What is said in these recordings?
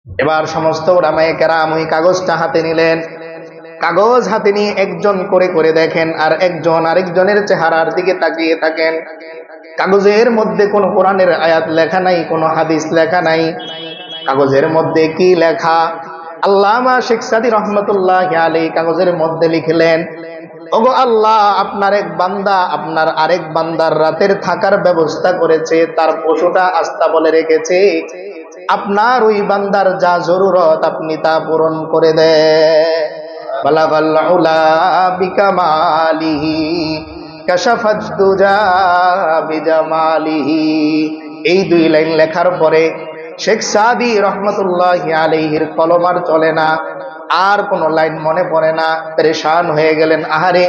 এবার সমস্ত উলামায়ে কেরাম ওই কাগজটা হাতে নিলেন। কাগজ হাতে নিয়ে একজন করে করে দেখেন, আর একজন আরেকজনের চেহারার দিকে তাকিয়ে থাকেন। কাগজের মধ্যে কোনো কোরআনের আয়াত লেখা নাই, কোনো হাদিস লেখা নাই। কাগজের মধ্যে কি লেখা? আল্লামা শেখ সাদী রহমতুল্লাহি আলাইহি কাগজের মধ্যে লিখলেন, ওগো আল্লাহ, আপনার এক বান্দা আপনার আরেক বান্দার রাতের থাকার ব্যবস্থা করেছে, তার পশুটা আস্তা বলে রেখেছে। আপনার ওই বান্দার যা জরুরত আপনি তা পূরণ করে দেন। বালাগাল উলা বিকামালিহি কাশাফাত দুজা বিজামালিহি। এই দুই লাইন লেখার পরে শেখ সাদী রহমতুল্লাহি আলাইহির কলম আর চলে না, আর কোন লাইন মনে পড়ে না। পেরেশান হয়ে গেলেন, আহারে,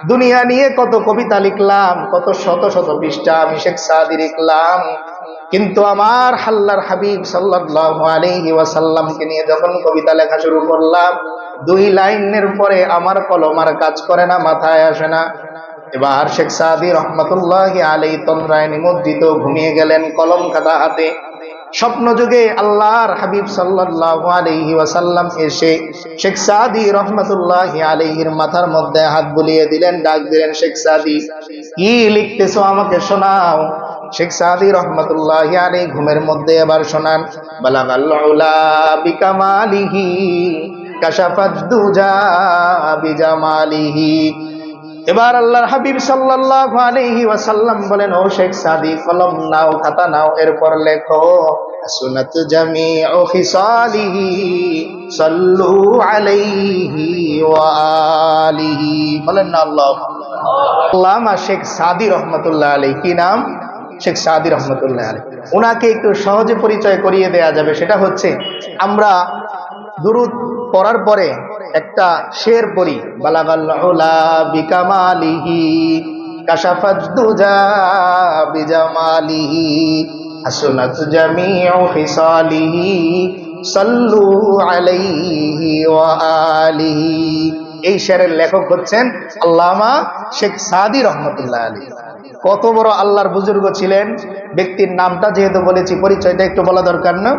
দুনিয়া নিয়ে কত কবিতা লিখলাম, কত শত শত পৃষ্ঠা আমি শেখ সাদী লিখলাম, কিন্তু আমার আল্লাহর হাবিব সাল্লাল্লাহু আলাইহি ওয়াসাল্লামকে নিয়ে যখন কবিতা লেখা শুরু করলাম, দুই লাইনের পরে আমার কলম আর কাজ করে না, মাথায় আসে না। এবার শেখ সাদী রহমতুল্লাহি আলাইহি তন্দ্রায় নিমজ্জিত ঘুমিয়ে গেলেন, কলম খাতা হাতে। স্বপ্ন যুগে আল্লাহর হাবিব সাল্লাল্লাহু আলাইহি ওয়াসাল্লাম এসে শেখ সাদী রহমতুল্লাহি আলাইহির মাথার মধ্যে হাত বুলিয়ে দিলেন, ডাক দিলেন, শেখ সাদী, কি লিখতেছো আমাকে শোনাও। শেখ সাদী রহমতুল্লাহি আলাইহি ঘুমের মধ্যে এবার শোনান, বালাগাল উলা বিকামালিহি কাশাফাত দুজা বিজামালিহি। এবার আল্লাহর হাবিব সাল্লাল্লাহু আলাইহি ওয়াসাল্লাম বলেন, ও শেখ সাদী, কলম নাও, খাতা নাও, এরপর লেখো, সুনাত জামিউ খিসালিহি সাল্লু আলাইহি ওয়া আলিহি। বলেন না আল্লাহ। আল্লামা শেখ সাদী রহমতুল্লাহ আলাইহি, কি নাম? শেখ সাদী রহমতুল্লাহ আলাইহি। ওনাকে একটু সহজে পরিচয় করিয়ে দেয়া যাবে, সেটা হচ্ছে আমরা দুরূদ পড়ার পরে একটা শের পড়ি, বালাগাল উলা বিকামালিহি কাশাফাত দুজা বিজামালিহি হাসনাত জামিউ খিসালিহি সাল্লু আলাইহি ওয়া আলিহি। এই শেরের লেখক হচ্ছেন আল্লামা শেখ সাদী রহমতুল্লাহ আলাইহি। কত বড় আল্লাহর বুজুর্গ ছিলেন। ব্যক্তির নামটা যেহেতু বলেছি, পরিচয়টা একটু বলা দরকার না?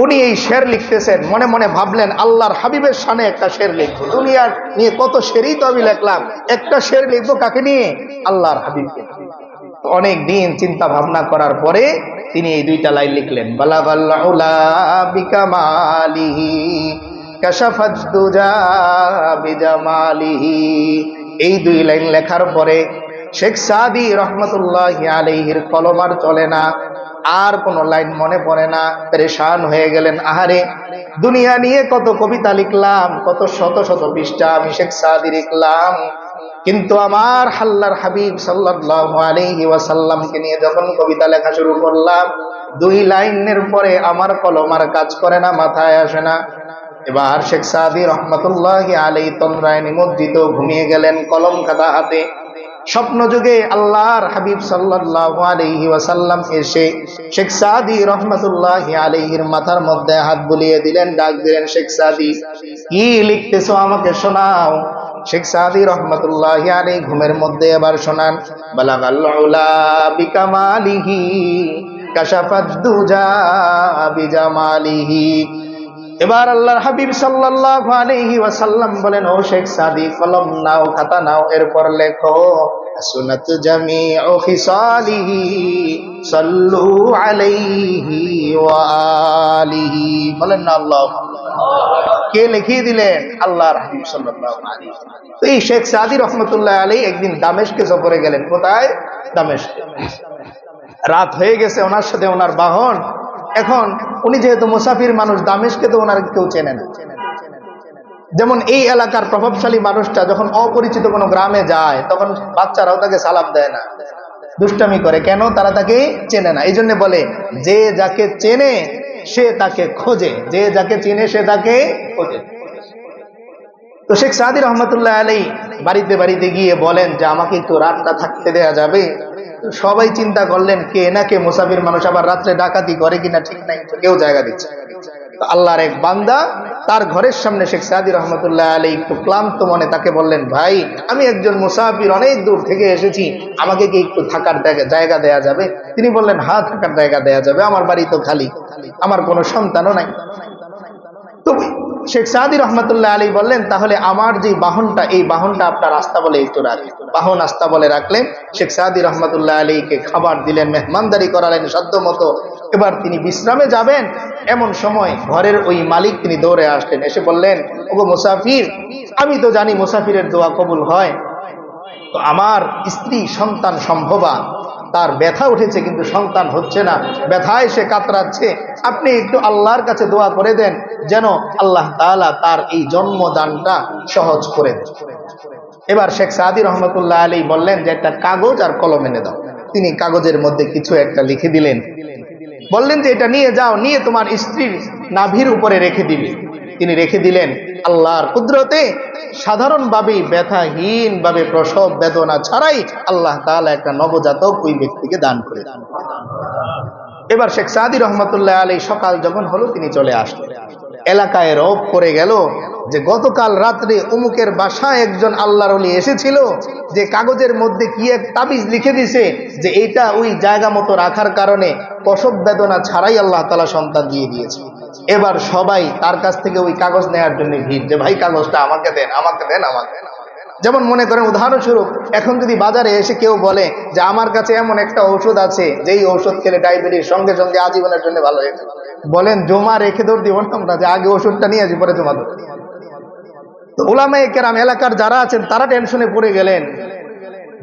উনি এই শের লিখতেছেন, মনে মনে ভাবলেন আল্লাহর হাবিবের শানে একটা শের লিখবো। দুনিয়ার নিয়ে কত শেরই তো আমি লিখলাম, একটা শের লিখবো কাকে নিয়ে? আল্লাহর হাবিবকে। অনেক দিন চিন্তা ভাবনা করার পরে তিনি এই দুইটা লাইন লিখলেন, বালাগাল উলা বিকামালিহি কাশাফাত দুজা বিজামালিহি। এই দুই লাইন লেখার পরে শেখ সাদী রহমতুল্লাহি আলাইহির কলম আর চলে না, আর কোন লাইন মনে পড়ে না। পেরেশান হয়ে গেলেন, আহারে, দুনিয়া নিয়ে কত কবিতা লিখলাম, কত শত শত পৃষ্ঠা আমি শেখ সাদী লিখলাম, কিন্তু আমার আল্লাহর হাবিব সাল্লাল্লাহু আলাইহি ওয়াসাল্লামকে নিয়ে যখন কবিতা লেখা শুরু করলাম, দুই লাইনের পরে আমার কলম আর কাজ করে না, মাথায় আসে না। এবার শেখ সাদী রহমতুল্লাহি আলাইহি তন্দ্রায় নিমজ্জিত ঘুমিয়ে গেলেন, কলম খাতা হাতে। স্বপ্ন যুগে আল্লাহর হাবিব সাল্লাল্লাহু আলাইহি ওয়াসাল্লাম এসে শেখ সাদী রহমতুল্লাহি আলাইহির মাথার মধ্যে হাত বুলিয়ে দিলেন, ডাক দিলেন, শেখ সাদী, কি লিখতেছো আমাকে শোনাও। শেখ সাদী রহমতুল্লাহি আলাইহি ঘুমের মধ্যে এবার শোনান, বালাগাল উলা বিকামালিহি কাশাফাত দুজা বিজামালিহি। এবার আল্লাহর হাবিব সাল্লাল্লাহু আলাইহি ওয়াসাল্লাম বলেন, ও শেখ সাদী, কলম নাও, খাতা নাও, এরপর লেখো, সুনাত জামিউ খিসালিহি সাল্লু আলাইহি ওয়া আলিহি। বলেন না আল্লাহ। কে লিখিয়ে দিলেন? আল্লাহর হাবিব সাল্লাল্লাহু আলাইহি ওয়াসাল্লাম। তো এই শেখ সাদী রহমতুল্লাহ আলাইহি একদিন দামেস্কে সফরে গেলেন। কোথায়? দামেস্কে। রাত হয়ে গেছে, ওনার সাথে ওনার বাহন। এখন উনি যেহেতু মুসাফির মানুষ, দামেস্কে তো ওনার কেউ চেনে না। যেমন এই এলাকার প্রভাবশালী মানুষটা যখন অপরিচিত কোনো গ্রামে যায়, তখন বাচ্চারাও তাকে সালাম দেয় না, দুষ্টামি করে। কেন? তারা তাকে চেনে না। এই জন্য বলে, যে যাকে চেনে সে তাকে খোঁজে, যে যাকে চেনে সে তাকে খোঁজে। তো শেখ সাদী রহমতুল্লাহ আলাইহি বাড়িতে বাড়িতে গিয়ে বলেন যে আমাকে একটু রাতটা থাকতে দেয়া যাবে? সবাই চিন্তা করলেন, কে না কে মুসাফির মানুষ, আবার রাত্রে ডাকাতি করে কিনা ঠিক নাই, কেউ জায়গা দিচ্ছে। তো আল্লাহর এক বান্দা তার ঘরের সামনে শেখ সাদী রহমতুল্লাহ আলাইহি একটু ক্লান্ত মনে তাকে বললেন, ভাই, আমি একজন মুসাফির, অনেক দূর থেকে এসেছি, আমাকে কি একটু থাকার জায়গা দেয়া যাবে? তিনি বললেন, হ্যাঁ, থাকার জায়গা দেয়া যাবে, আমার বাড়ি তো খালি, আমার কোনো সন্তানও নাই। শেখ সাদি রহমতুল্লাহ আলী বললেন, তাহলে আমার যে বাহনটা, এই বাহনটা আপনার আস্তাবলে একটু রাখেন। বাহন আস্তাবলে রাখলেন। শেখ সাদি রহমতুল্লাহ আলীকে খাবার দিলেন, মেহমানদারি করালেন সাধ্য মতো। এবার তিনি বিশ্রামে যাবেন, এমন সময় ঘরের ওই মালিক তিনি দৌড়ে আসলেন, এসে বললেন, ওগো মুসাফির, আমি তো জানি মুসাফিরের দোয়া কবুল হয়, তো আমার স্ত্রী সন্তান সম্ভবা, তার ব্যথা উঠেছে কিন্তু সন্তান হচ্ছে না, ব্যথায় সে কাতরাচ্ছে, আপনি একটু আল্লাহর কাছে দোয়া করে দেন যেন আল্লাহ তাআলা তার এই জন্মদানটা সহজ করে দেন। এবার শেখ সাদি রহমতুল্লাহ আলী বললেন যে একটা কাগজ আর কলম এনে দাও। তিনি কাগজের মধ্যে কিছু একটা লিখে দিলেন, বললেন যে এটা নিয়ে যাও, নিয়ে তোমার স্ত্রীর নাভির উপরে রেখে দিবে। তিনি রেখে দিলেন। আল্লাহর কুদরতে সাধারণভাবে ব্যথাহীন ভাবে প্রসব বেদনা ছাড়াই আল্লাহ তাআলা একটা নবজাতক ওই ব্যক্তিকে দান করে। এবার শেখ সাদি রহমতুল্লাহ আলী সকাল যখন হলো তিনি চলে আসলেন। এলাকায় রব করে গেল যে গতকাল রাত্রে অমুকের বাসায় একজন আল্লাহর ওলি এসেছিল, যে কাগজের মধ্যে কি এক তাবিজ লিখে দিছে যে এইটা ওই জায়গা মতো রাখার কারণে প্রসব বেদনা ছাড়াই আল্লাহ তাআলা সন্তান দিয়ে দিয়েছে। এবার সবাই তার কাছ থেকে ওই কাগজ নেওয়ার জন্য ভিড়, যে ভাই কাগজটা আমাকে দেন, আমাকে দেন, আমাকে দেন। যেমন মনে করেন উদাহরণস্বরূপ, এখন যদি বাজারে এসে কেউ বলে যে আমার কাছে এমন একটা ঔষধ আছে যেই ঔষধ খেলে ডায়াবেটিস সঙ্গে সঙ্গে আজীবনের জন্য ভালো হয়ে যাবে, বলেন জমা রেখে দৌড় দিব না আমরা, যে আগে ওষুধটা নিয়ে আসি পরে জমা দেব। তো উলামায়ে কেরাম এলাকার যারা আছেন তারা টেনশনে পড়ে গেলেন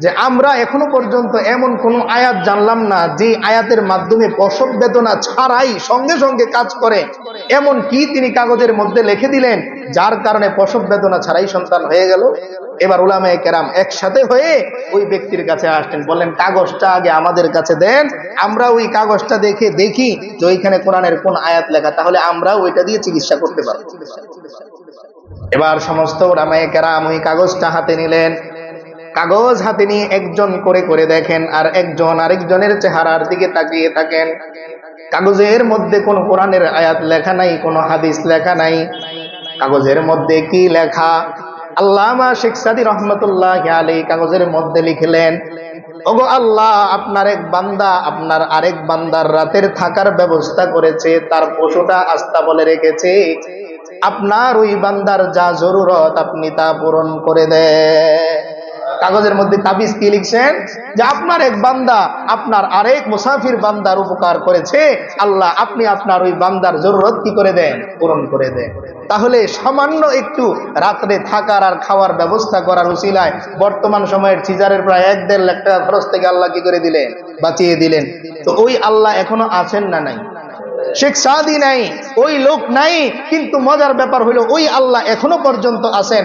যে আমরা এখনো পর্যন্ত এমন কোন আয়াত জানলাম না যে আয়াতের মাধ্যমে প্রসব বেদনা ছাড়াই সঙ্গে সঙ্গে কাজ করে। এমন কি তিনি কাগজের মধ্যে লিখে দিলেন যার কারণে প্রসব বেদনা ছাড়াই সন্তান হয়ে গেল। এবার উলামায়ে কেরাম একসাথে হয়ে ওই ব্যক্তির কাছে আসলেন, বললেন কাগজটা আগে আমাদের কাছে দেন, আমরা ওই কাগজটা দেখে দেখি যে ওইখানে কোরআনের কোন আয়াত লেখা, তাহলে আমরা ওইটা দিয়ে চিকিৎসা করতে পারবো। এবার সমস্ত উলামায়ে কেরাম ওই কাগজটা হাতে নিলেন। কাগজ হাতে নিয়ে একজন করে করে দেখেন, আর একজন আরেকজনের চেহারার দিকে তাকিয়ে থাকেন। কাগজের মধ্যে কোনো কোরআনের আয়াত লেখা নাই, কোনো হাদিস লেখা নাই। কাগজের মধ্যে কি লেখা? আল্লামা শেখ সাদি রহমতুল্লাহ আলাইহি কাগজের মধ্যে লিখলেন, ওগো আল্লাহ, আপনার এক বান্দা আপনার আরেক বান্দার রাতের থাকার ব্যবস্থা করেছে, তার পশুটা আস্তাবলে রেখেছে, আপনার ওই বান্দার যা জরুরত আপনি তা পূরণ করে দেন। কাগজের মধ্যে তাবিজ কি লিখছেন? যে আপনার এক বান্দা আপনার আরেক মুসাফির বান্দার উপকার করেছে, আল্লাহ আপনি আপনার ওই বান্দার জরুরত কি করে দেন? পূরণ করে দেন। তাহলে সামান্য একটু রাত্রে থাকার আর খাওয়ার ব্যবস্থা করার উসিলায় বর্তমান সময়ের সিজারের প্রায় 1-1.5 লাখ টাকা খরচ থেকে আল্লাহ কি করে দিলেন? বাঁচিয়ে দিলেন। তো ওই আল্লাহ এখনো আছেন না নাই? শেখ সাদি নাই, ওই লোক নাই, কিন্তু মজার ব্যাপার হলো ওই আল্লাহ এখনো পর্যন্ত আছেন।